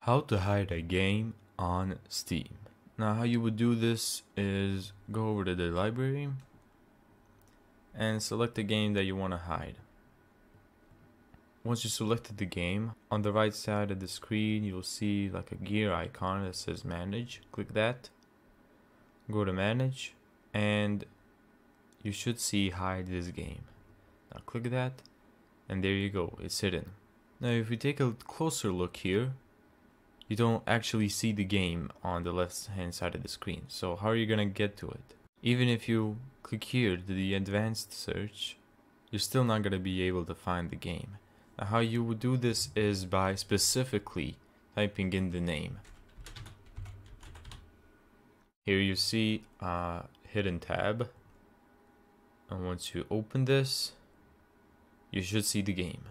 How to hide a game on Steam. Now how you would do this is go over to the library and select the game that you want to hide. Once you selected the game, on the right side of the screen you'll see like a gear icon that says manage. Click that, go to manage, and you should see hide this game. Now click that, and there you go, it's hidden. Now if we take a closer look here, you don't actually see the game on the left hand side of the screen. So how are you gonna get to it? Even if you click here to the advanced search, you're still not gonna be able to find the game. Now how you would do this is by specifically typing in the name. Here you see a hidden tab, and once you open this, you should see the game.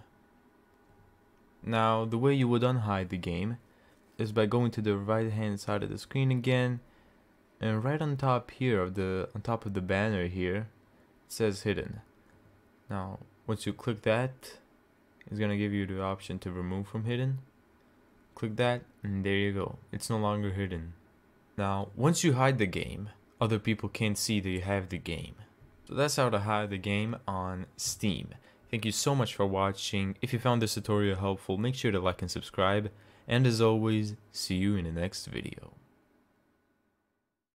Now the way you would unhide the game is by going to the right hand side of the screen again, and right on top here on top of the banner here, it says hidden. Now once you click that, it's gonna give you the option to remove from hidden. Click that, and there you go, it's no longer hidden. Now once you hide the game, other people can't see that you have the game. So that's how to hide the game on Steam. Thank you so much for watching. If you found this tutorial helpful, make sure to like and subscribe. And as always, see you in the next video.